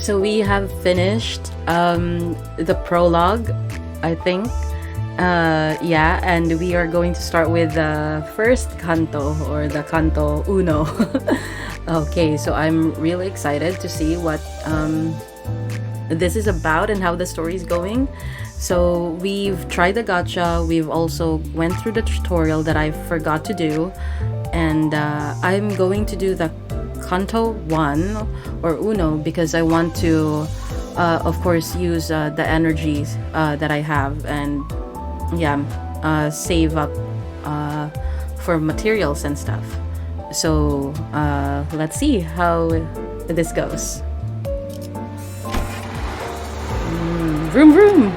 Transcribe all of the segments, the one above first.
So we have finished the prologue, I think. Yeah, and we are going to start with the first canto, or the canto uno. Okay, so I'm really excited to see what this is about and how the story is going. So we've tried the gacha, we've also went through the tutorial that I forgot to do, and I'm going to do the canto 1 or uno because I want to of course use the energies that I have, and yeah, save up for materials and stuff. So let's see how this goes. Vroom vroom!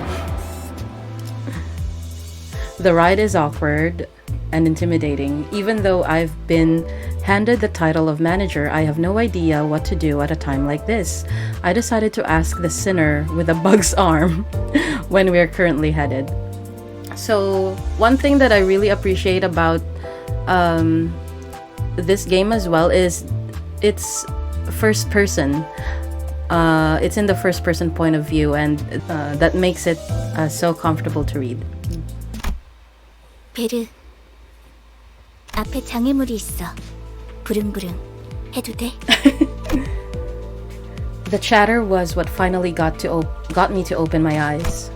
The ride is awkward and intimidating. Even though I've been handed the title of manager, I have no idea what to do at a time like this. I decided to ask the sinner with a bug's arm when we're currently headed. So one thing that I really appreciate about this game as well is it's first person. It's in the first person point of view, and that makes it so comfortable to read. 베르, 앞에 장애물이 있어. 부릉부릉 해도 돼? The chatter was what finally got me to open my eyes.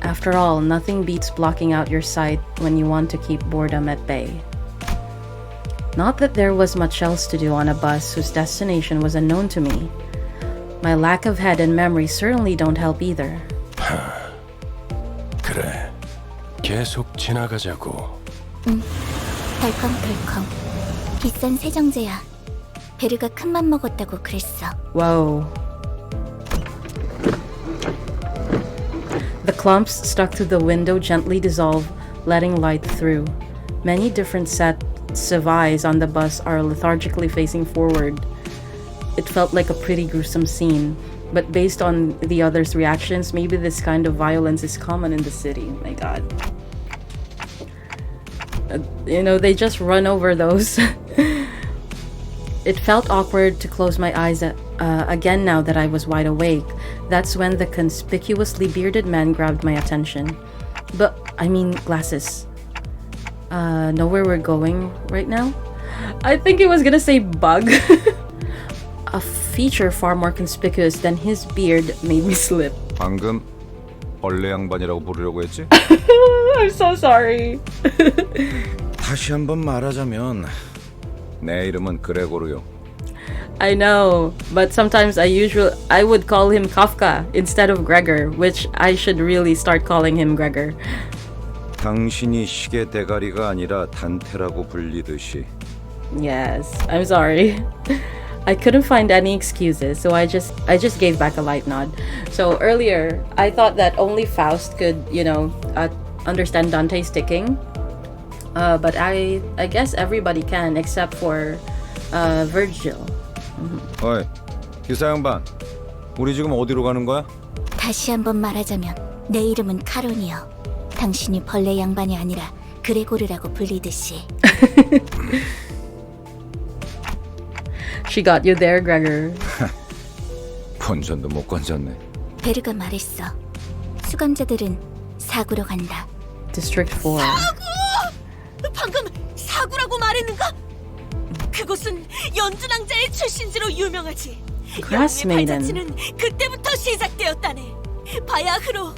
After all, nothing beats blocking out your sight when you want to keep boredom at bay. Not that there was much else to do on a bus whose destination was unknown to me. My lack of head and memory certainly don't help either. 그래, 계속 지나가자고. 응, 덜컹덜컹. 비싼 세정제야. 베르가 큰맘 먹었다고 그랬어. Whoa. The clumps stuck to the window gently dissolve, letting light through. Many different sets of eyes on the bus are lethargically facing forward. It felt like a pretty gruesome scene, but based on the others' reactions, maybe this kind of violence is common in the city. My god. You know, they just run over those. It felt awkward to close my eyes again now that I was wide awake. That's when the conspicuously bearded man grabbed my attention. But, I mean, glasses. Know where we're going right now? I think it was gonna say bug. A feature far more conspicuous than his beard made me slip. 방금 벌레 양반이라고 부르려고 했지? I'm so sorry. 다시 한번 말하자면 내 이름은 그레고르요. I know, but sometimes I would call him Kafka instead of Gregor, which I should really start calling him Gregor. 당신이 시계 대가리가 아니라 단테라고 불리듯이. Yes, I'm sorry. I couldn't find any excuses, so I just gave back a light nod. So earlier, I thought that only Faust could, understand Dante's ticking. But I guess everybody can except for Virgil. 어이, 기사 양반. 우리 지금 어디로 가는 거야? 다시 한번 말하자면 내 이름은 카론이요. 당신이 벌레 양반이 아니라 그레고르라고 불리듯이. She got you there, Gregor. 본전도 못 건졌네. 베르가 말했어. 수감자들은 사구로 간다. District 4. 방금 사구라고 말했는가? 그곳은 연주낭자의 출신지로 유명하지. Grass 영웅의 Maiden. 발자취는 그때부터 시작되었다네. 바야흐로.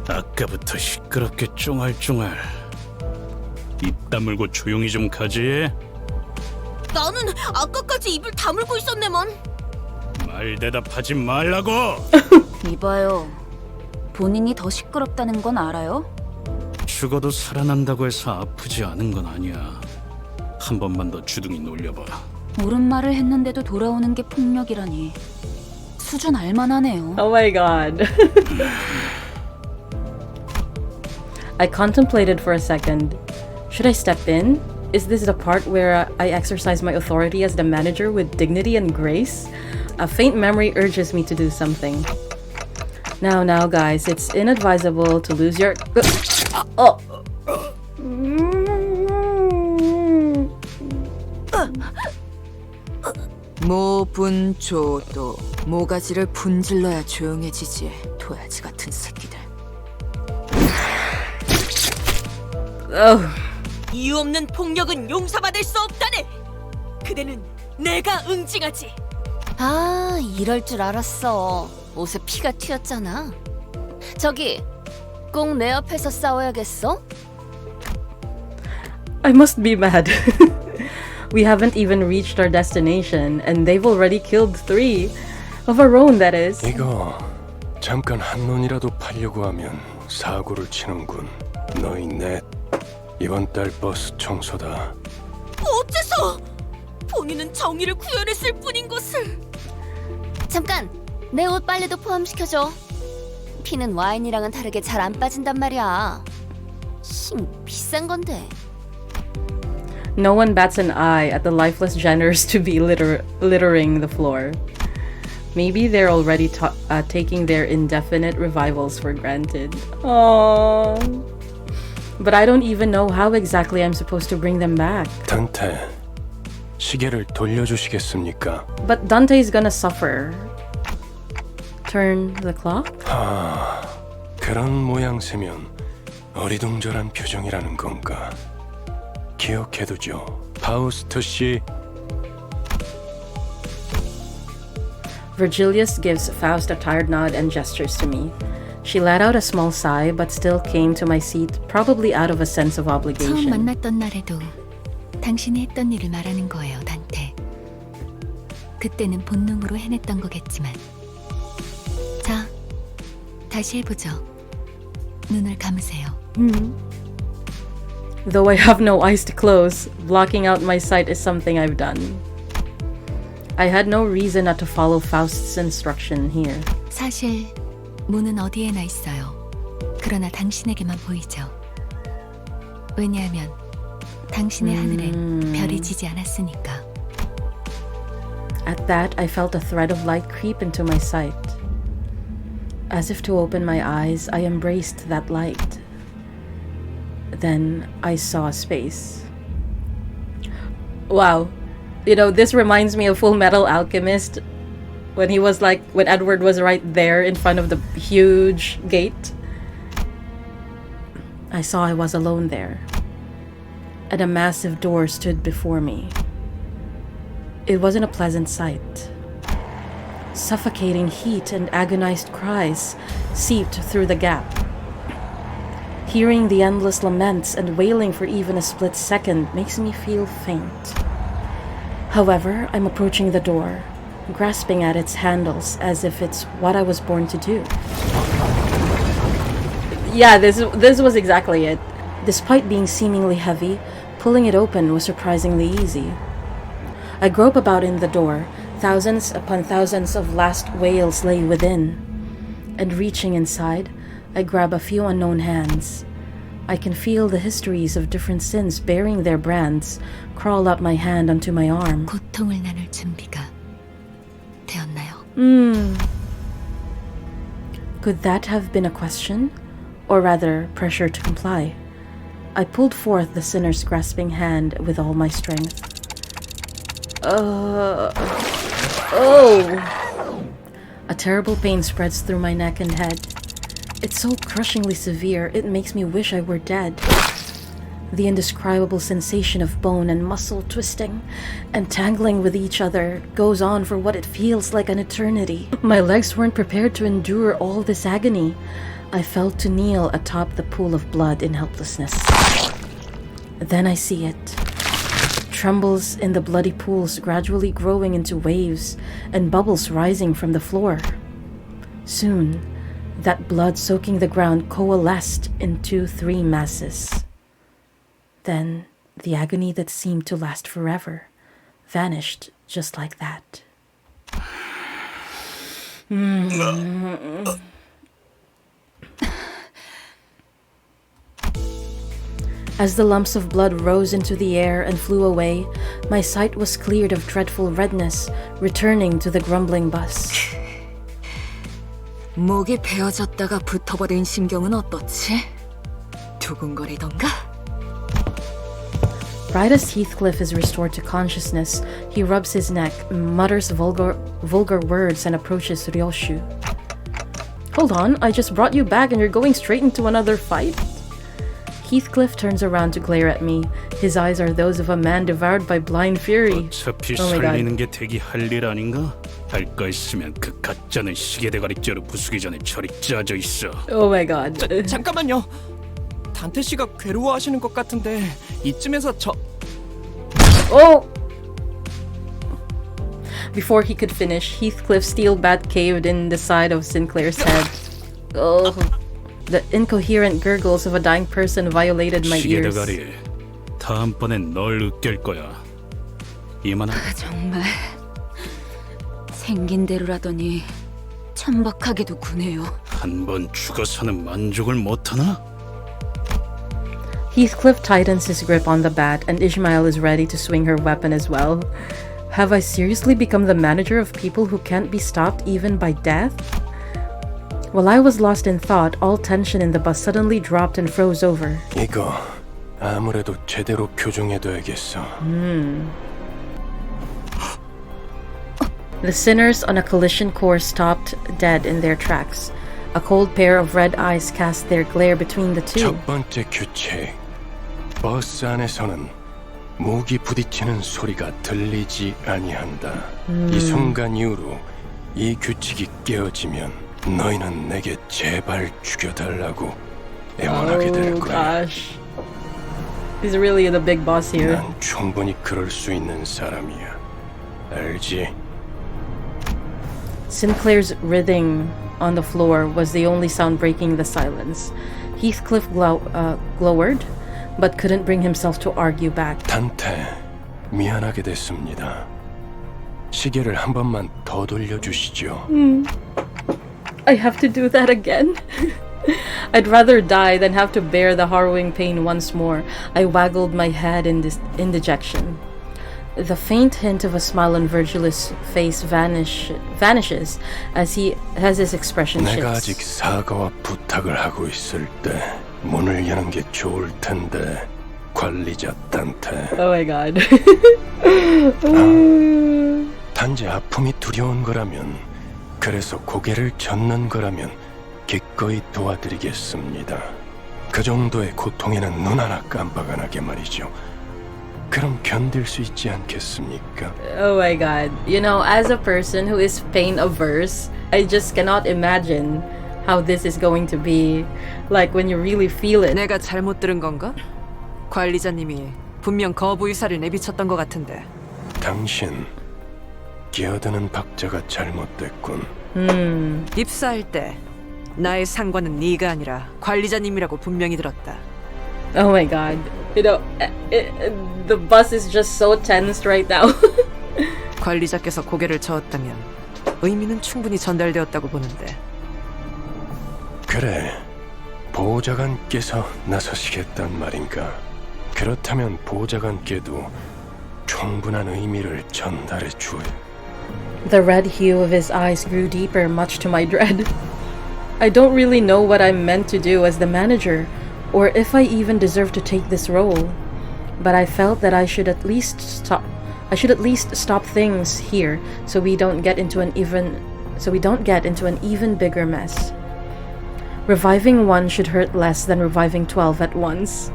아까부터 시끄럽게 쫑알쫑알. 입 다물고 조용히 좀 가지. 나는 아까까지 입을 다물고 있었네만. 말 대답하지 말라고. 이봐요. 본인이 더 시끄럽다는 건 알아요? 죽어도 살아난다고 해서 아프지 않은 건 아니야. 한 번만 더 주둥이 놀려봐. 옳은 말을 했는데도 돌아오는 게 폭력이라니. 수준 알만하네요. Oh my god. I contemplated for a second. Should I step in? Is this the part where I exercise my authority as the manager with dignity and grace? A faint memory urges me to do something. Now, guys, it's inadvisable to lose your... Oh! 모분초도 모가지를 분질러야 조용해지지. 도야지 같은 새끼들. Oh. 이유 없는 폭력은 용서받을 수 없다네. 그대는 내가 응징하지. 아, 이럴 줄 알았어. 옷에 피가 튀었잖아. 저기, 꼭 내 옆에서 싸워야겠어? I must be mad. We haven't even reached our destination, and they've already killed 3 of our own, that is. 이거 잠깐 한눈이라도 팔려고 하면 사고를 치는군. 너희 넷 이번 달 버스 청소다. 어째서? 본인은 정의를 구현했을 뿐인 것을. 잠깐! 내 옷 빨래도 포함시켜줘. 피는 와인이랑은 다르게 잘 안 빠진단 말이야. 비싼 건데. No one bats an eye at the lifeless Jenners to be littering the floor. Maybe they're already taking their indefinite revivals for granted. Aww. But I don't even know how exactly I'm supposed to bring them back. 단테, 시계를 돌려주시겠습니까? But Dante's gonna suffer. Turn the clock? 그런 모양새면 어리둥절한 표정이라는 건가? 기억해두죠. 파우스트 씨. Virgilius gives Faust a tired nod and gestures to me. She let out a small sigh but still came to my seat, probably out of a sense of 처음 obligation. 만났던 날에도 당신이 했던 일을 말하는 거예요, 단테. 그때는 본능으로 해냈던 거겠지만. 자, 다시 해보죠. 눈을 감으세요. Though I have no eyes to close, blocking out my sight is something I've done. I had no reason not to follow Faust's instruction here. 사실 문은 어디에나 있어요. 그러나 당신에게만 보이죠. 왜냐하면 당신의 하늘엔 별이 지지 않았으니까. At that, I felt a thread of light creep into my sight. As if to open my eyes, I embraced that light. Then I saw a space. Wow. You know, this reminds me of Full Metal Alchemist when when Edward was right there in front of the huge gate. I saw I was alone there, and a massive door stood before me. It wasn't a pleasant sight. Suffocating heat and agonized cries seeped through the gap. Hearing the endless laments and wailing for even a split second makes me feel faint. However, I'm approaching the door, grasping at its handles as if it's what I was born to do. Yeah, this was exactly it. Despite being seemingly heavy, pulling it open was surprisingly easy. I grope about in the door. Thousands upon thousands of last wails lay within. And reaching inside, I grab a few unknown hands. I can feel the histories of different sins bearing their brands crawl up my hand onto my arm. 고통을 나눌 준비가 되었나요? Could that have been a question? Or rather, pressure to comply? I pulled forth the sinner's grasping hand with all my strength. A terrible pain spreads through my neck and head. It's so crushingly severe, it makes me wish I were dead. The indescribable sensation of bone and muscle twisting and tangling with each other goes on for what it feels like an eternity. My legs weren't prepared to endure all this agony. I fell to kneel atop the pool of blood in helplessness. Then I see it. Trembles in the bloody pools gradually growing into waves and bubbles rising from the floor. Soon, that blood soaking the ground coalesced into 3 masses. Then, the agony that seemed to last forever vanished just like that. As the lumps of blood rose into the air and flew away, my sight was cleared of dreadful redness, returning to the grumbling bus. 목이 베어졌다가 붙어버린 심경은 어떻지? 두근거리던가? Right as Heathcliff is restored to consciousness, he rubs his neck, mutters vulgar words, and approaches Ryoshu. Hold on, I just brought you back and you're going straight into another fight? Heathcliff turns around to glare at me. His eyes are those of a man devoured by blind fury. 어차피 Oh my God. 살리는 게 대기 할 일 아닌가? 할 거 있으면 그 가짜는 시계 대가리째로 부수기 전에 저리 짜져 있어. Oh my god. 잠깐만요. 단테 씨가 괴로워하시는 것 같은데 이쯤에서 저 Oh! Before he could finish, Heathcliff's steel bat caved in the side of Sinclair's head. Oh. The incoherent gurgles of a dying person violated my 시계 ears. 대가리. 다음번엔 널 으깰 거야. 이만한 정말 생긴 대로라더니 천박하게도 구네요. 한 번 죽어서는 만족을 못하나? Heathcliff tightens his grip on the bat, and Ishmael is ready to swing her weapon as well. Have I seriously become the manager of people who can't be stopped even by death? While I was lost in thought, all tension in the bus suddenly dropped and froze over. 이거 아무래도 제대로 교정해둬야겠어. The sinners on a collision course stopped dead in their tracks. A cold pair of red eyes cast their glare between the two. 첫 번째 규칙. 버스 안에서는 무기 부딪히는 소리가 들리지 아니한다. 이 순간 이후로 이 규칙이 깨어지면 너희는 내게 제발 죽여달라고 애원하게 될 Oh 거야. gosh. He's really the big boss here. 난 충분히 그럴 수 있는 사람이야. 알지? Sinclair's writhing on the floor was the only sound breaking the silence. Heathcliff glowered, but couldn't bring himself to argue back. 단테, 미안하게 됐습니다. 시계를 한 번만 더 돌려주시죠. I have to do that again? I'd rather die than have to bear the harrowing pain once more. I waggled my head in dejection. The faint hint of a smile on Virgilius' face vanishes as his expression 내가 아직 shifts. 사과와 부탁을 하고 있을 때 문을 여는 게 좋을 텐데 관리자 단테. Oh my god. 단지 아픔이 두려운 거라면, 그래서 고개를 젓는 거라면 기꺼이 도와드리겠습니다. 그 정도의 고통에는 눈 하나 깜빡 안 하게 말이죠. 그럼 견딜 수 있지 않겠습니까? Oh my god. You know, as a person who is pain averse, I just cannot imagine how this is going to be like when you really feel it. 내가 잘못 들은 건가? 관리자님이 분명 거부 의사를 내비쳤던 것 같은데. 당신 끼어드는 박자가 잘못됐군. 입사할 때 나의 상관은 네가 아니라 관리자님이라고 분명히 들었다. Oh my god. You know, the bus is just so tense right now. 관리자께서 고개를 저었다면 의미는 충분히 전달되었다고 보는데. 그래, 보좌관께서 나서시겠단 말인가? 그렇다면 보좌관께도 충분한 의미를 전달해 주어. The red hue of his eyes grew deeper, much to my dread. I don't really know what I'm meant to do as the manager, or if I even deserve to take this role. But I felt that I should at least stop things here so we don't get into an even bigger mess. Reviving one should hurt less than reviving 12 at once.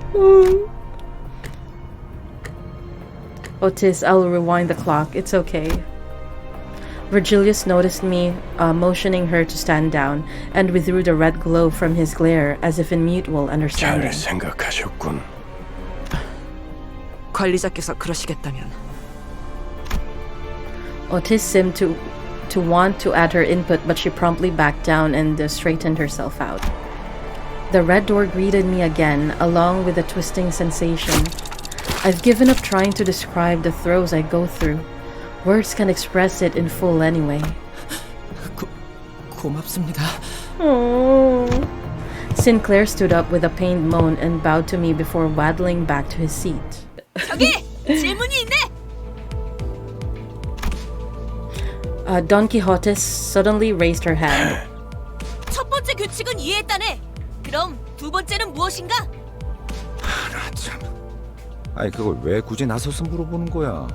Otis, I'll rewind the clock. It's okay. Virgilius noticed me motioning her to stand down and withdrew the red glow from his glare as if in mutual understanding. 잘 생각하셨군. 관리자께서 그러시겠다면. Otis seemed to want to add her input, but she promptly backed down and straightened herself out. The red door greeted me again, along with a twisting sensation. I've given up trying to describe the throes I go through. Words can't express it in full anyway. 고맙습니다. Oh. Sinclair stood up with a pained moan and bowed to me before waddling back to his seat. 저기 질문이 있네. Don Quixote suddenly raised her hand. 첫 번째 규칙은 이해했다네. 그럼 두 번째는 무엇인가? 나 참. 아니 그걸 왜 굳이 나서서 물어보는 거야?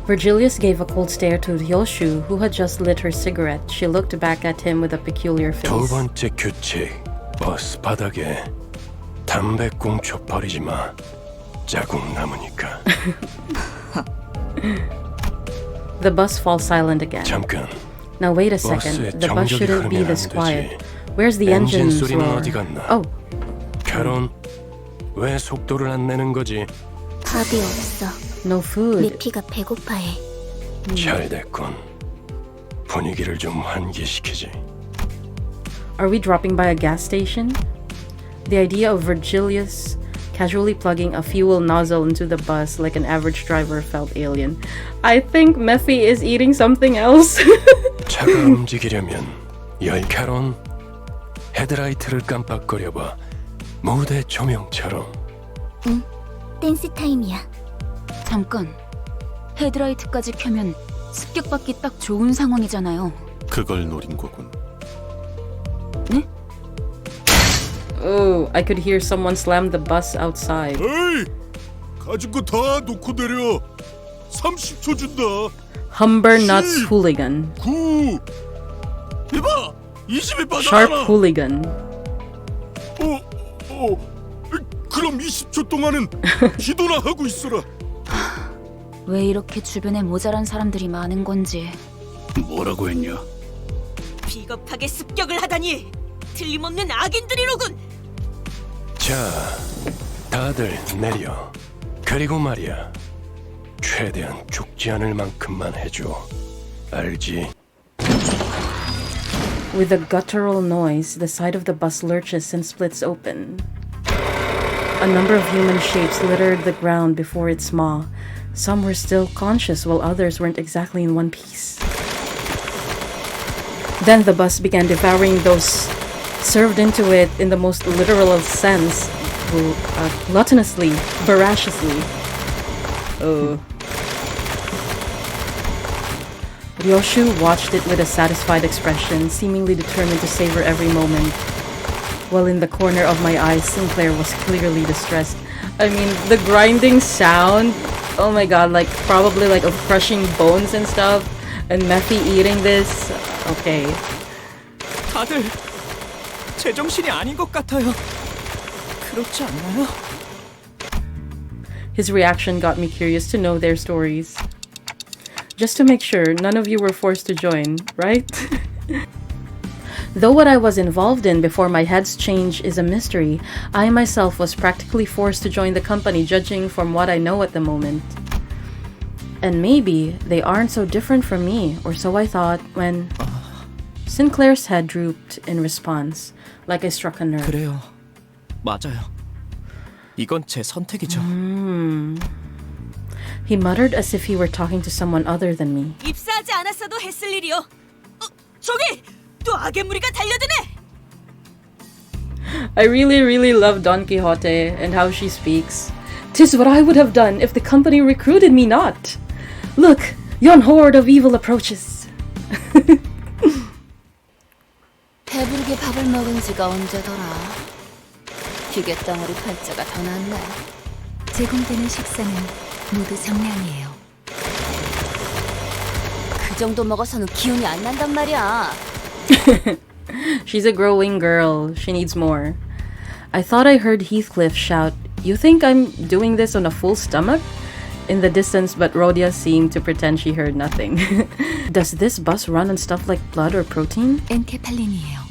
Virgilius gave a cold stare to Ryoshu, who had just lit her cigarette. She looked back at him with a peculiar 두 face. 번째 규칙. 버스 바닥에 담배 꽁초 버리지 마. 자국 남으니까. The bus falls silent again. 잠깐. Now wait a 버스에 second. The bus 정적이 shouldn't be 흐르면 안 this 되지. quiet. Where's the 엔진 engine 소리는 roar? 어디 갔나? Oh, 캐론, 왜 속도를 안 내는 거지? 밥이 없어. no food. 미피가 배고파해. 잘 됐군. 분위기를 좀 환기시키지. Are we dropping by a gas station? The idea of Virgilius casually plugging a fuel nozzle into the bus like an average driver felt alien. I think Mephi is eating something else. 차가 움직이려면 캐론, 헤드라이트를 깜빡거려봐. 무대 조명처럼. 댄스 타임이야. 잠깐. 헤드라이트까지 켜면 습격받기 딱 좋은 상황이잖아요. 그걸 노린 거군. Oh, I could hear someone slam the bus outside. 에이! 가진 거 다 놓고 내려. 30초 준다. Humber Nuts Hooligan. 9. 이봐! 20이 빠져. Sharp Hooligan. 그럼 20초 동안은 기도나 하고 있어라. 왜 이렇게 주변에 모자란 사람들이 많은 건지. 뭐라고 했냐? 비겁하게 습격을 하다니. 틀림없는 악인들이로군. 자, 다들 내려. 그리고 말이야. 최대한 죽지 않을 만큼만 해줘. 알지? With a guttural noise, the side of the bus lurches and splits open. A number of human shapes littered the ground before its maw. Some were still conscious while others weren't exactly in one piece. Then the bus began devouring those served into it in the most literal of sense, gluttonously, voraciously. Ryoshu watched it with a satisfied expression, seemingly determined to savor every moment. While in the corner of my eyes, Sinclair was clearly distressed. I mean, the grinding sound, oh my god, like probably like of crushing bones and stuff, and Mephi eating this, okay. 다들 제정신이 아닌 것 같아요. 그렇지 않나요? His reaction got me curious to know their stories. Just to make sure none of you were forced to join, right? Though what I was involved in before my head's change is a mystery, I myself was practically forced to join the company judging from what I know at the moment. And maybe they aren't so different from me, or so I thought when... Sinclair's head drooped in response, like I struck a nerve. 그래요. 맞아요. 이건 제 선택이죠. He muttered as if he were talking to someone other than me. 입사하지 않았어도 했을 일이요. 저기 또 악의 무리가 달려드네. I really love Don Quixote and how she speaks. 'Tis what I would have done if the company recruited me not. Look, yon horde of evil approaches. 배부르게 밥을 먹은 지가 언제더라. 기계 덩어리 팔자가 더 낫네. 제공되는 식사는 모두 정량이에요. 그 정도 먹어서는 기운이 안 난단 말이야. She's a growing girl. She needs more. I thought I heard Heathcliff shout, "You think I'm doing this on a full stomach?" in the distance, but Rhodia seemed to pretend she heard nothing. Does this bus run on stuff like blood or protein? 엔케팔린이에요.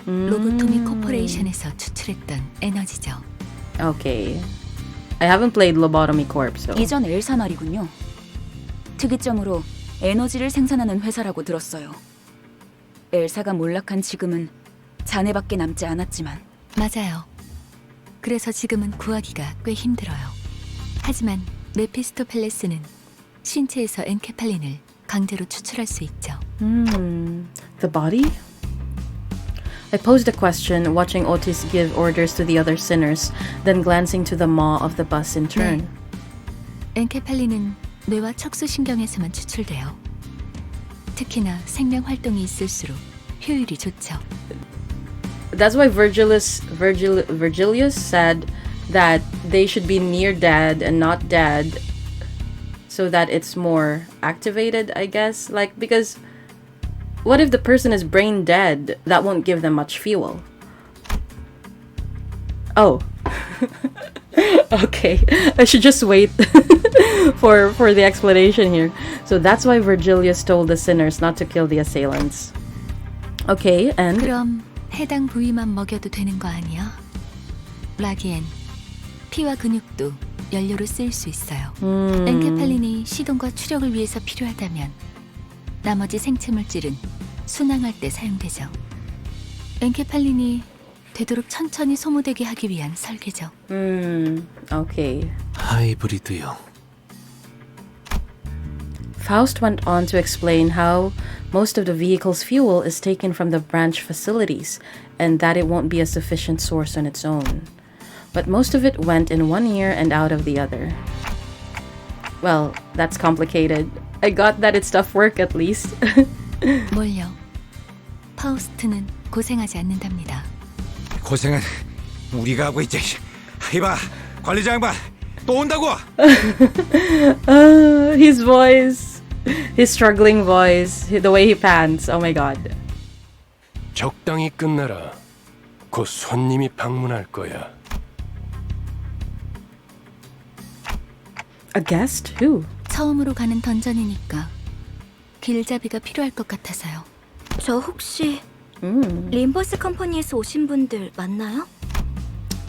로보토미 코퍼레이션에서 추출했던 에너지죠. Okay. I haven't played Lobotomy Corp, so... 이전 엘사 말이군요. 특이점으로 에너지를 생산하는 회사라고 들었어요. 엘사가 몰락한 지금은 잔해밖에 남지 않았지만. 맞아요. 그래서 지금은 구하기가 꽤 힘들어요. 하지만 메피스토펠레스는 신체에서 엔케팔린을 강제로 추출할 수 있죠. The body? I posed a question, watching Otis give orders to the other sinners, then glancing to the maw of the bus in turn. 엔케팔린은 뇌와 척수신경에서만 추출돼요. 특히나 생명 활동이 있을수록 효율이 좋죠. That's why Virgilius said that they should be near dead and not dead so that it's more activated, I guess. Like, because what if the person is brain dead? That won't give them much fuel. Oh. Okay, I should just wait for the explanation here. So that's why Virgilius told the sinners not to kill the assailants. Okay, and 그럼 해당 부위만 먹여도 되는 거 아니야? 라기엔 피와 근육도 연료로 쓰일 수 있어요. 엔케팔린이 시동과 추력을 위해서 필요하다면 나머지 생체 물질은 순항할 때 사용되죠. 엔케팔린이 되도록 천천히 소모되게 하기 위한 설계죠. okay. 하이브리드요. Faust went on to explain how most of the vehicle's fuel is taken from the branch facilities and that it won't be a sufficient source on its own. But most of it went in one ear and out of the other. Well, that's complicated. I got that it's tough work at least. 뭘요? 파우스트는 고생하지 않는답니다. 고생은 우리가 하고 있지. 이봐, 관리자 양반 또 온다고. His voice, his struggling voice, the way he pants. Oh my god. 적당히 끝내라. 곧 손님이 방문할 거야. A guest? Who? 처음으로 가는 던전이니까 길잡이가 필요할 것 같아서요. 저 혹시 림버스 컴퍼니에서 오신 분들 맞나요?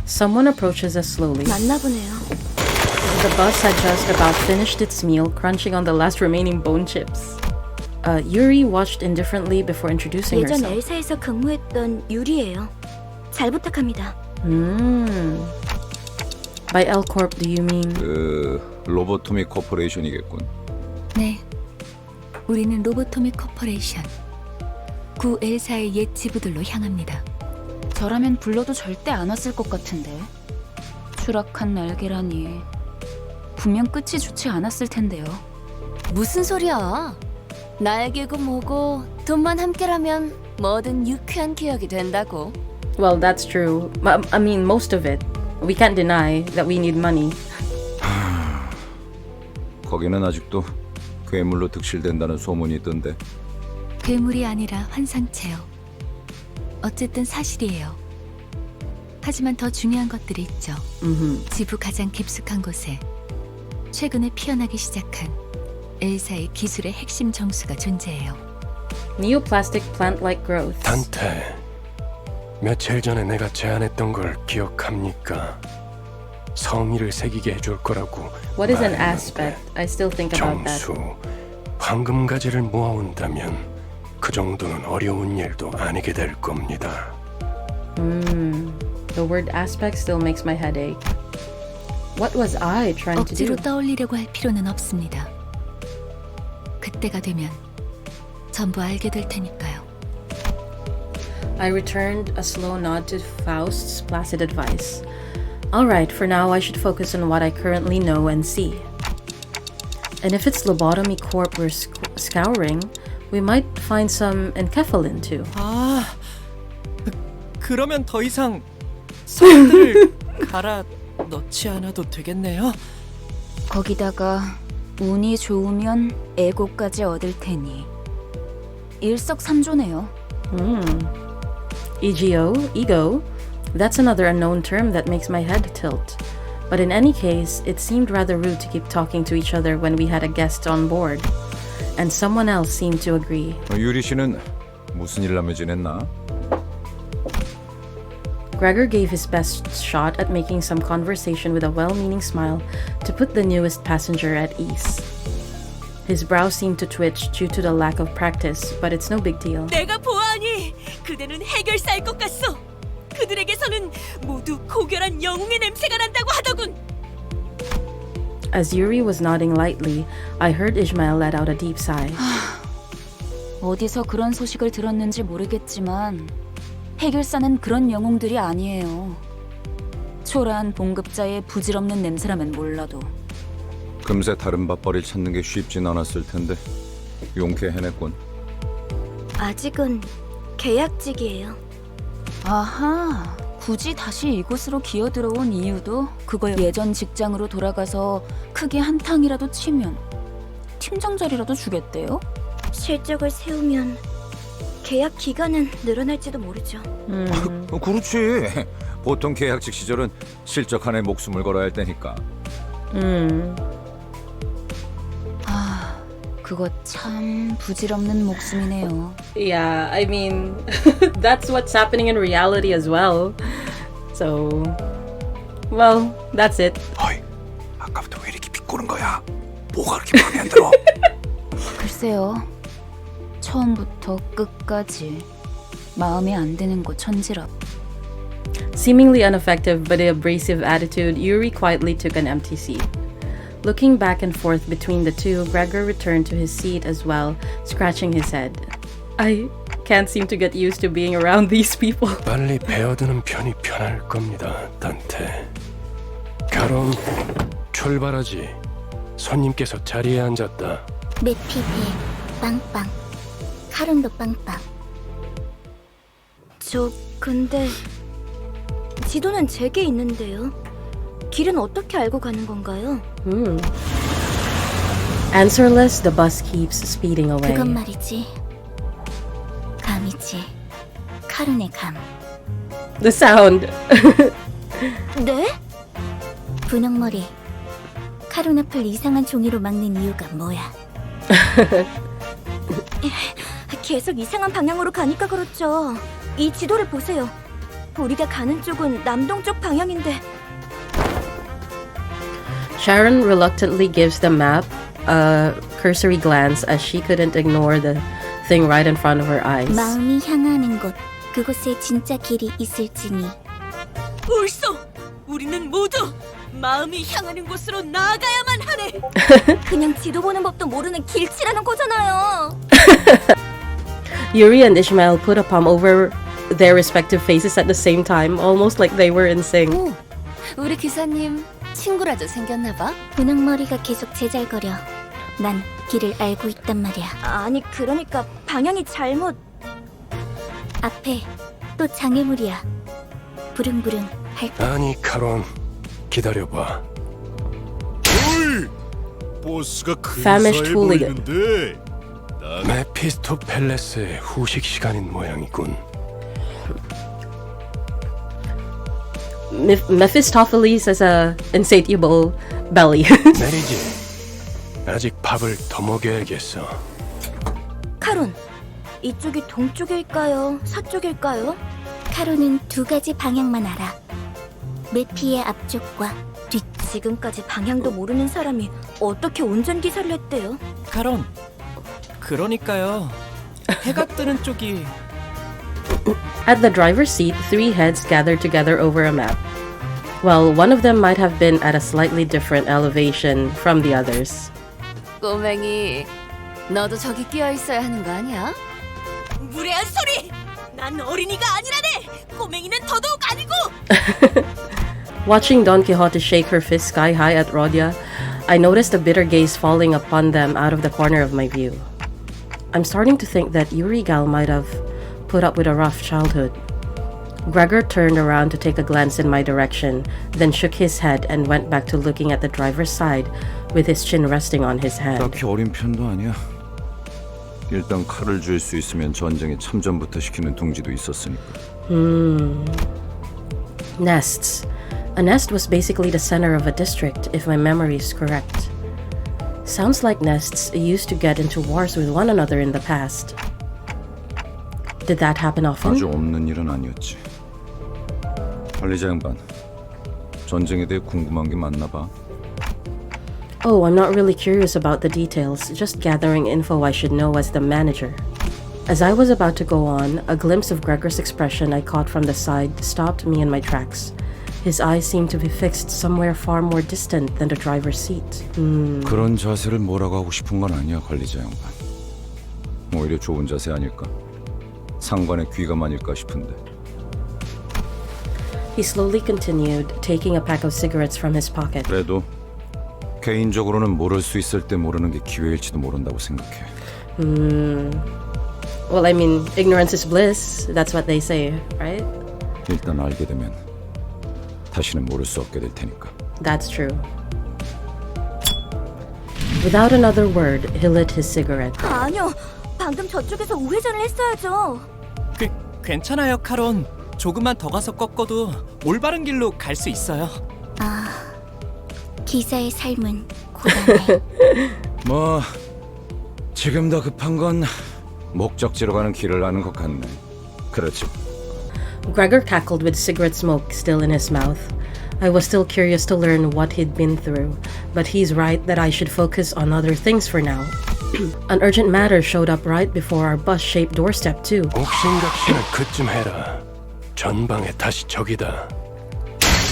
Someone approaches us slowly. 맞나 보네요. The bus had just about finished its meal, crunching on the last remaining bone chips. Yuri watched indifferently before introducing 예전 herself. 엘사에서 근무했던 유리예요. 잘 부탁합니다. By L Corp, do you mean? 로보토미 코퍼레이션이겠군. 네, 우리는 로보토믹 코퍼레이션. 구 엘사의 옛 지부들로 향합니다. 저라면 불러도 절대 안 왔을 것 같은데. 추락한 날개라니. 분명 끝이 좋지 않았을 텐데요. 무슨 소리야? 날개고 뭐고 돈만 함께라면 뭐든 유쾌한 기억이 된다고. Well, that's true. I mean, most of it. We can't deny that we need money. 거기는 아직도 괴물로 득실된다는 소문이 있던데. 괴물이 아니라 환상체요. 어쨌든 사실이에요. 하지만 더 중요한 것들이 있죠. 지부 가장 깊숙한 곳에 최근에 피어나기 시작한 엘사의 기술의 핵심 정수가 존재해요. Neoplastic plant-like growth. 단테, 며칠 전에 내가 제안했던 걸 기억합니까? 성의를 새기게 해줄 거라고. What is an 말했는데 aspect? I still think about that. 정수, 황금가지를 모아온다면 그 정도는 어려운 일도 아니게 될 겁니다. The word aspect still makes my head ache. What was I trying to do? 억지로 떠올리려고 할 필요는 없습니다. 그때가 되면 전부 알게 될 테니까요. I returned a slow nod to Faust's placid advice. All right, for now I should focus on what I currently know and see. And if it's Lobotomy Corp we're scouring, we might find some enkephalin too. 그러면 더 이상 성들을 갈아 넣지 않아도 되겠네요. 거기다가 운이 좋으면 에고까지 얻을 테니 일석삼조네요. EGO, ego, that's another unknown term that makes my head tilt. But in any case, it seemed rather rude to keep talking to each other when we had a guest on board. And someone else seemed to agree. 유리 씨는 무슨 일 하며 지냈나? Gregor gave his best shot at making some conversation with a well-meaning smile to put the newest passenger at ease. His brow seemed to twitch due to the lack of practice, but it's no big deal. 내가 보아하니 그대는 해결사일 것 같소. 그들에게서는 모두 고결한 영웅의 냄새가 난다고 하더군. As Yuri was nodding lightly, I heard Ishmael let out a deep sigh. 어디서 그런 소식을 들었는지 모르겠지만 해결사는 그런 영웅들이 아니에요. 초라한 봉급자의 부질없는 냄새라면 몰라도. 금세 다른 밥벌이를 찾는 게 쉽진 않았을 텐데 용케 해냈군. 아직은 계약직이에요. 아하, 굳이 다시 이곳으로 기어들어온 이유도 그거요. 예전 직장으로 돌아가서 크게 한탕이라도 치면 팀장 자리라도 주겠대요? 실적을 세우면 계약 기간은 늘어날지도 모르죠. 그렇지. 보통 계약직 시절은 실적 하나에 목숨을 걸어야 할 때니까. 아, 그거 참 부질없는 목숨이네요. Yeah, I mean, that's what's happening in reality as well. So, well, that's it. 어이, 아까부터 왜 이렇게 비꼬는 거야? 뭐가 그렇게 마음에 안 들어? 글쎄요. 처음부터 끝까지 마음에 안 드는 거 천지라. Seemingly ineffective but abrasive attitude, Yuri quietly took an empty seat. Looking back and forth between the two, Gregor returned to his seat as well, scratching his head. I can't seem to get used to being around these people. 빨리 배어드는 편이 편할 겁니다, 단테. 가론, 출발하지. 손님께서 자리에 앉았다. 메피 배 빵빵. 카론도 빵빵. 저 근데 지도는 제게 있는데요. 길은 어떻게 알고 가는 건가요? Answerless, the bus keeps speeding away. 그건 말이지. 감이지. 카론의 감. The sound. 네? 분홍머리. 카론 앞을 이상한 종이로 막는 이유가 뭐야? 계속 이상한 방향으로 가니까 그렇죠. 이 지도를 보세요. 우리가 가는 쪽은 남동쪽 방향인데. Sharon reluctantly gives the map a cursory glance as she couldn't ignore the thing right in front of her eyes. 마음이 향하는 곳, 그곳에 진짜 길이 있을지니. 옳소! 우리는 모두 마음이 향하는 곳으로 나아가야만 하네. 그냥 지도 보는 법도 모르는 길치라는 거잖아요. Yuri and Ishmael put a palm over their respective faces at the same time, almost like they were in sync. 오, 우리 기사님 친구라도 생겼나봐? 분홍머리가 계속 제잘거려. 난 길을 알고 있단 말이야. 아니 그러니까 방향이 잘못. 앞에 또 장애물이야. 부릉부릉 할 거. 아니, 카론, 기다려봐. 보스가 Famished hooligan. 메피스토 팰레스의 후식 시간인 모양이군. Mephistopheles has a insatiable belly. 내리지. 아직 밥을 더 먹여야겠어. 카론, 이쪽이 동쪽일까요? 서쪽일까요? 카론은 두 가지 방향만 알아. 메피의 앞쪽과 뒷. 지금까지 방향도 모르는 사람이 어떻게 운전기사를 했대요? 가론. 그러니까요. 해가 뜨는 쪽이 At the driver's seat, three heads gathered together over a map. Well, one of them might have been at a slightly different elevation from the others. 꼬맹이, 너도 저기 끼어 있어야 하는 거 아니야? 무례한 소리! 난 어린이가 아니라네! 꼬맹이는 더더욱 아니고! Watching Don Quixote shake her fist sky high at Rodia, I noticed a bitter gaze falling upon them out of the corner of my view. I'm starting to think that Yuri gal might have put up with a rough childhood. Gregor turned around to take a glance in my direction, then shook his head and went back to looking at the driver's side with his chin resting on his hand. 딱히 어린 편도 아니야. 일단 칼을 줄 수 있으면 전쟁에 참전부터 시키는 동지도 있었으니까. Nests. A nest was basically the center of a district, if my memory is correct. Sounds like nests used to get into wars with one another in the past. Did that happen often? 아주 없는 일은 아니었지. 관리자 양반, 전쟁에 대해 궁금한 게 많나 봐. Oh, I'm not really curious about the details, just gathering info I should know as the manager. As I was about to go on, a glimpse of Gregor's expression I caught from the side stopped me in my tracks. His eyes seemed to be fixed somewhere far more distant than the driver's seat. 그런 자세를 뭐라고 하고 싶은 건 아니야, 관리자 양반. 오히려 좋은 자세 아닐까? 상관의 귀감아닐까 싶은데. He slowly continued, taking a pack of cigarettes from his pocket. 그래도 개인적으로는 모를 수 있을 때 모르는 게 기회일지도 모른다고 생각해. Well, I mean, ignorance is bliss. That's what they say, right? 일단 알게 되면 다시는 모를 수 없게 될 테니까. That's true. Without another word, he lit his cigarette. 아니요. 방금 저쪽에서 우회전을 했어야죠. 괜찮아요, 카론. 조금만 더 가서 꺾어도 올바른 길로 갈 수 있어요. 아, 기사의 삶은 고단해. 뭐 지금 더 급한 건 목적지로 가는 길을 아는 것 같네. 그렇지. Gregor cackled with cigarette smoke still in his mouth. I was still curious to learn what he'd been through, but he's right that I should focus on other things for now. An urgent matter showed up right before our bus-shaped doorstep too. 옥신각신을 그쯤 해라. 전방에 다시 적이다.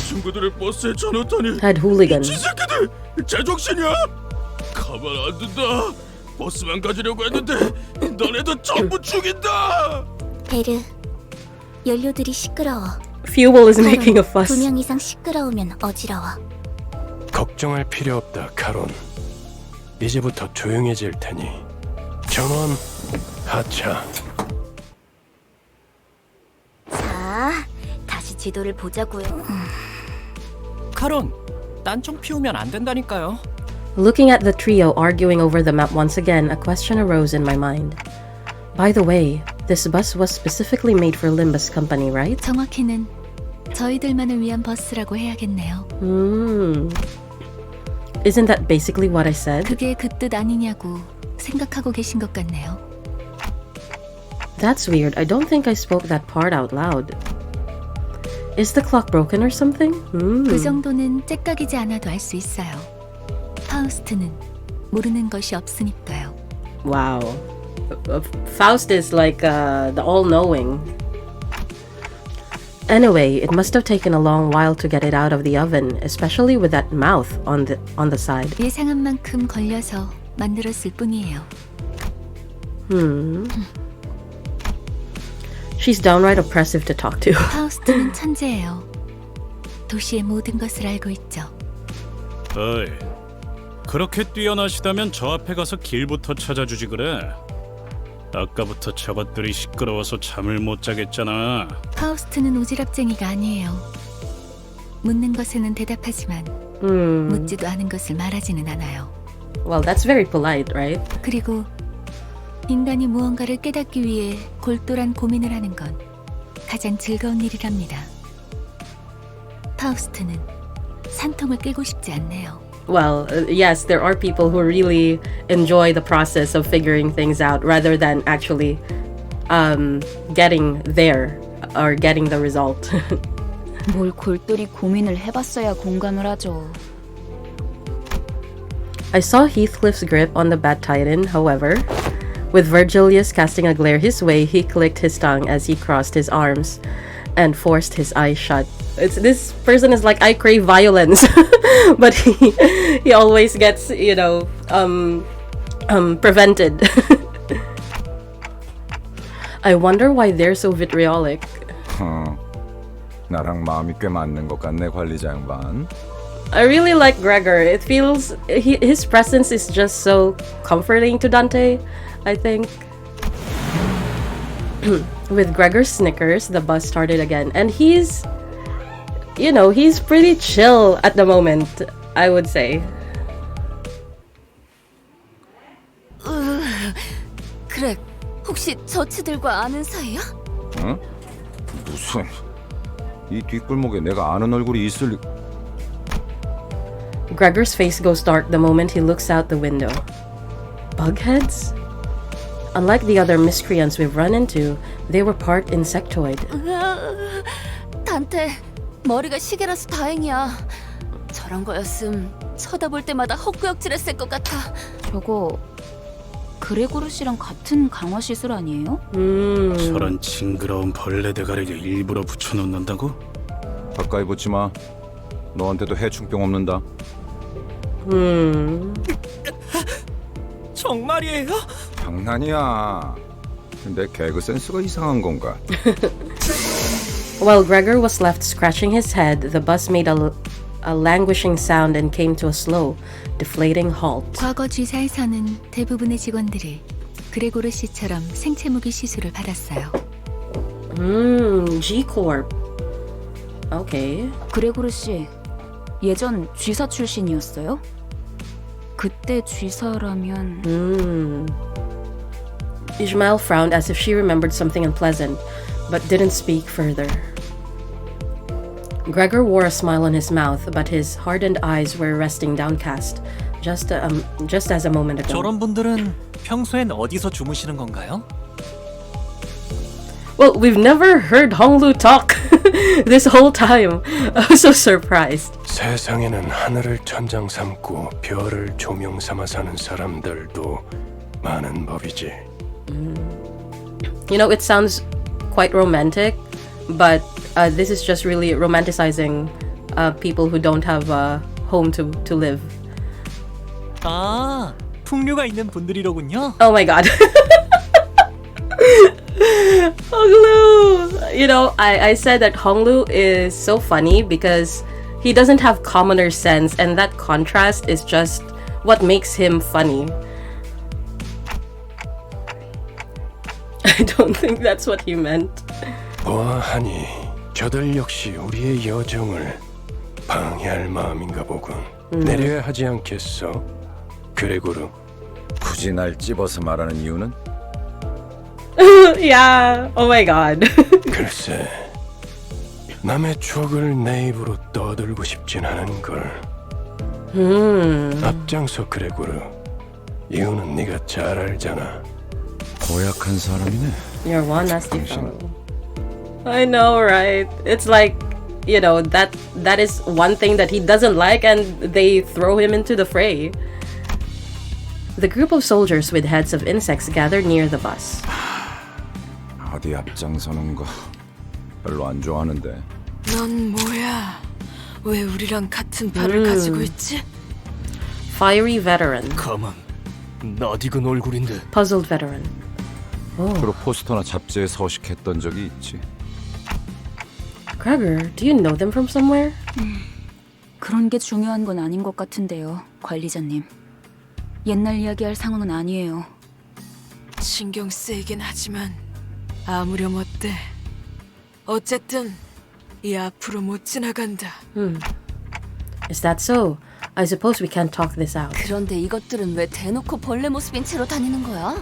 친구들을 버스에 쳐넣다니. Had hooligan. 새끼들 제정신이야? 가만 안 둔다. 버스만 가지려고 했는데 너네도 전부 죽인다. 베르, 연료들이 시끄러워. Fuel is making a fuss. 2명 이상 시끄러우면 어지러워. 걱정할 필요 없다, 카론. 이제부터 조용해질 테니 전원 하차. 자, 다시 지도를 보자고요. 카론, 딴청 피우면 안 된다니까요. Looking at the trio arguing over the map once again, a question arose in my mind. By the way, this bus was specifically made for Limbus Company, right? 정확히는 저희들만을 위한 버스라고 해야겠네요. Isn't that basically what I said? 그게 그 뜻 아니냐고 생각하고 계신 것 같네요. That's weird. I don't think I spoke that part out loud. Is the clock broken or something? 그 정도는 째깍이지 않아도 알 수 있어요. 파우스트는 모르는 것이 없으니까요. Wow. Faust is like the all-knowing. Anyway, it must have taken a long while to get it out of the oven, especially with that mouth on the side. 예상한 만큼 걸려서 만들었을 뿐이에요. She's downright oppressive to talk to. 파우스트는 천재예요. 도시의 모든 것을 알고 있죠. 어이, 그렇게 뛰어나시다면 저 앞에 가서 길부터 찾아주지 그래. 아까부터 저것들이 시끄러워서 잠을 못 자겠잖아. 파우스트는 오지랖쟁이가 아니에요. 묻는 것에는 대답하지만 묻지도 않은 것을 말하지는 않아요. Well, that's very polite, right? 그리고 인간이 무언가를 깨닫기 위해 골똘한 고민을 하는 건 가장 즐거운 일이랍니다. 파우스트는 산통을 깨고 싶지 않네요. Well, yes, there are people who really enjoy the process of figuring things out rather than actually getting there or getting the result. 뭘 골똘히 고민을 해봤어야 공감을 하죠. I saw Heathcliff's grip on the Bat Titan, however. With Virgilius casting a glare his way, he clicked his tongue as he crossed his arms and forced his eyes shut. This person is like, I crave violence, but he always gets, prevented. I wonder why they're so vitriolic. 나랑 마음이 꽤 맞는 것 같네, 관리자 양반. I really like Gregor. It feels his presence is just so comforting to Dante, I think. With Gregor's snickers, the bus started again, and he's pretty chill at the moment, I would say. 그래, 혹시 저치들과 아는 사이야? 응? 무슨... 이 뒷골목에 내가 아는 얼굴이 있을... Gregor's face goes dark the moment he looks out the window. Bugheads? Unlike the other miscreants we've run into, they were part insectoid. 단테, 머리가 시계라서 다행이야. 저런 거였음 쳐다볼 때마다 헛구역질했을 것 같아. 저거 그레고르씨랑 같은 강화 시술 아니에요? 저런 징그러운 벌레 대가리를 일부러 붙여놓는다고? 가까이 붙지 마. 너한테도 해충병 없는다. 정말이에요? 장난이야. 내 개그 센스가 이상한 건가? While Gregor was left scratching his head, the bus made a languishing sound and came to a slow, deflating halt. 과거 G사에서는 대부분의 직원들이 그레고르 씨처럼 생체무기 시술을 받았어요. G Corp. Okay. 그레고르 씨, 예전 쥐사 출신이었어요? 그때 쥐사라면... Ishmael frowned as if she remembered something unpleasant, but didn't speak further. Gregor wore a smile on his mouth, but his hardened eyes were resting downcast, just as a moment ago. 저런 분들은 평소엔 어디서 주무시는 건가요? Well, we've never heard Honglu talk this whole time. I was so surprised. 세상에는 하늘을 천장 삼고 별을 조명 삼아 사는 사람들도 많은 법이지. You know, it sounds quite romantic, but this is just really romanticizing people who don't have a home to live. 아, 풍류가 있는 분들이로군요. Oh my god. Honglu! You know, I said that Honglu is so funny because he doesn't have commoner sense, and that contrast is just what makes him funny. I don't think that's what he meant. 보아하니 저들 역시 우리의 여정을 방해할 마음인가 보군. 내려야 하지 않겠어? 그레고르. 굳이 날 찝어서 말하는 이유는? Yeah. Oh my god. 글쎄, 남의 추억을 내 입으로 떠들고 싶진 않은 걸. 앞장서 그레고르. 이유는 네가 잘 알잖아. 고약한 사람이네. You're one nasty fellow. I know, right? It's like, you know, that is one thing that he doesn't like, and they throw him into the fray. The group of soldiers with heads of insects gathered near the bus. 어디 앞장서는 거 별로 안 좋아하는데. 넌 뭐야? 왜 우리랑 같은 팔을 가지고 있지? Fiery veteran. 가만, 낯익은 얼굴인데. Puzzled veteran. 주로 포스터나 잡지에 서식했던 적이 있지. Gregor, do you know them from somewhere? 그런 게 중요한 건 아닌 것 같은데요, 관리자님. 옛날 이야기할 상황은 아니에요. 신경 쓰이긴 하지만 아무렴 어때? 어쨌든 이 앞으로 못 지나간다. Is that so? I suppose we can't talk this out. 그런데 이것들은 왜 대놓고 벌레 모습인 채로 다니는 거야?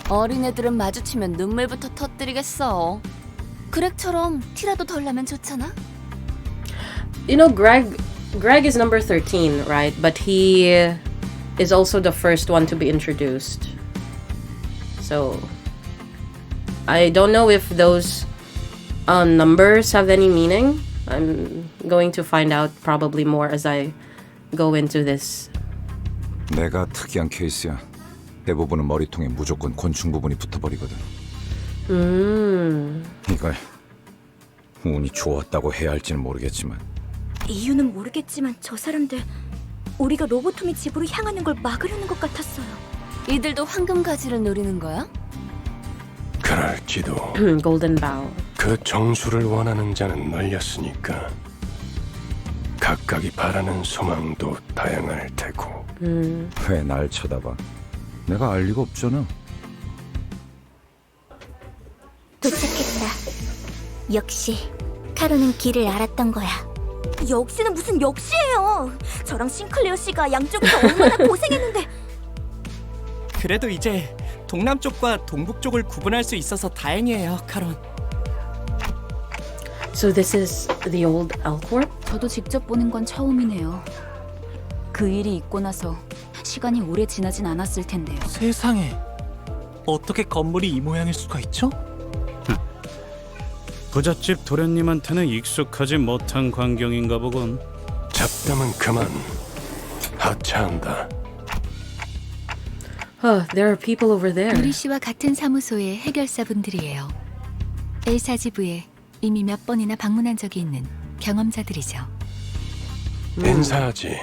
어린애들은 마주치면 눈물부터 터뜨리겠어. 그렉처럼 티라도 덜 나면 좋잖아. You know, Greg is number 13, right? But he is also the first one to be introduced. So I don't know if those numbers have any meaning. I'm going to find out probably more as I go into this. 내가 특이한 케이스야. 대부분은 머리통에 무조건 곤충 부분이 붙어버리거든. 이걸 운이 좋았다고 해야 할지는 모르겠지만. 이유는 모르겠지만 저 사람들 우리가 로보토미 집으로 향하는 걸 막으려는 것 같았어요. 이들도 황금 가지를 노리는 거야? 그럴지도. Golden bow. 그 정수를 원하는 자는 널렸으니까 각각이 바라는 소망도 다양할 테고. 왜 날 쳐다봐? 내가 알 리가 없잖아. 도착했다. 역시 카로는 길을 알았던 거야. 역시는 무슨 역시예요. 저랑 싱클레어 씨가 양쪽에서 얼마나 고생했는데. 그래도 이제 동남쪽과 동북쪽을 구분할 수 있어서 다행이에요, 카론. So this is the old L Corp? 저도 직접 보는 건 처음이네요. 그 일이 있고 나서 시간이 오래 지나진 않았을 텐데요. 세상에, 어떻게 건물이 이 모양일 수가 있죠? 부잣집 도련님한테는 익숙하지 못한 광경인가 보군. 잡담은 그만. 하차한다. There are people over there. 유리 씨와 같은 사무소의 해결사분들이에요. 엘사지부에 이미 몇 번이나 방문한 적이 있는 경험자들이죠. 인사하지.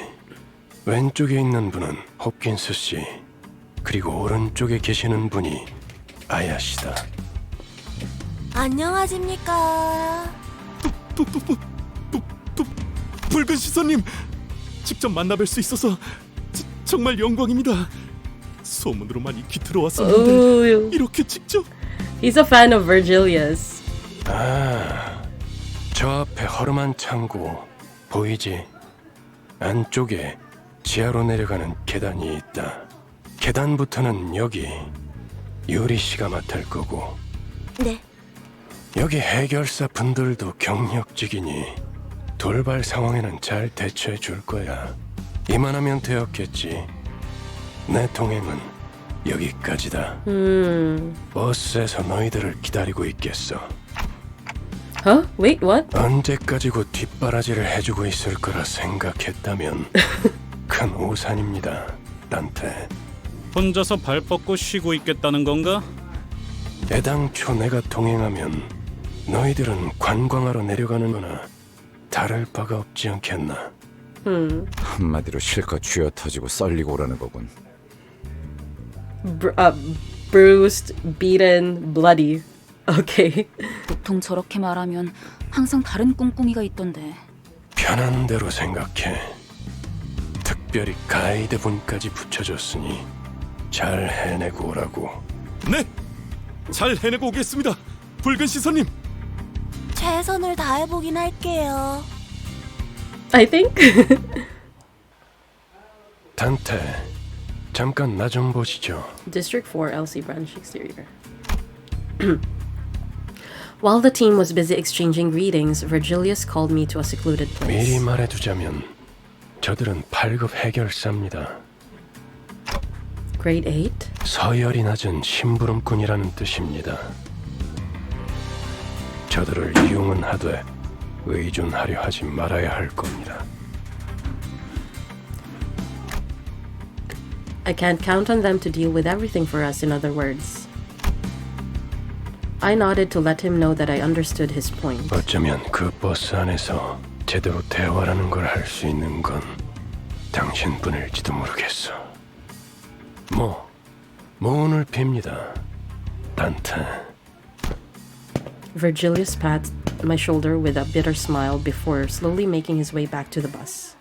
왼쪽에 있는 분은 홉킨스 씨, 그리고 오른쪽에 계시는 분이 아야 씨다. 안녕하십니까. 붉은 시선님, 직접 만나뵐 수 있어서 정말 영광입니다. 소문으로만 익히 들어왔었는데 이렇게 직접. He's a fan of Virgilius. 아, 저 앞에 허름한 창고 보이지? 안쪽에 지하로 내려가는 계단이 있다. 계단부터는 여기 유리 씨가 맡을 거고. 네. 여기 해결사 분들도 경력직이니 돌발 상황에는 잘 대처해 줄 거야. 이만하면 되었겠지. 내 동행은 여기까지다. 버스에서 너희들을 기다리고 있겠어. Huh? Wait, what? 언제까지고 뒷바라지를 해주고 있을 거라 생각했다면 큰 오산입니다, 단테. 혼자서 발 뻗고 쉬고 있겠다는 건가? 애당초 내가 동행하면 너희들은 관광하러 내려가는 거나 다를 바가 없지 않겠나. 한마디로 실컷 쥐어 터지고 썰리고 오라는 거군. Bruised, beaten, bloody. Okay. 보통 저렇게 말하면 항상 다른 꿍꿍이가 있던데. 편한 대로 생각해. 특별히 가이드 분까지 붙여줬으니 잘 해내고 오라고. 네! 잘 해내고 오겠습니다, 붉은 시선님. 최선을 다해보긴 할게요. I think. 단테, 잠깐 나 좀 보시죠. District 4 LC branch exterior. While the team was busy exchanging greetings, Virgilius called me to a secluded place. 미리 말해두자면 저들은 8급 해결사입니다. Grade 8? 서열이 낮은 심부름꾼이라는 뜻입니다. 저들을 이용은 하되 의존하려 하지 말아야 할 겁니다. I can't count on them to deal with everything for us, in other words. I nodded to let him know that I understood his point. 어쩌면 그 버스 안에서 제대로 대화라는 걸 할 수 있는 건 당신뿐일지도 모르겠어. 모은을 빕니다, 단테. Virgilius patted my shoulder with a bitter smile before slowly making his way back to the bus.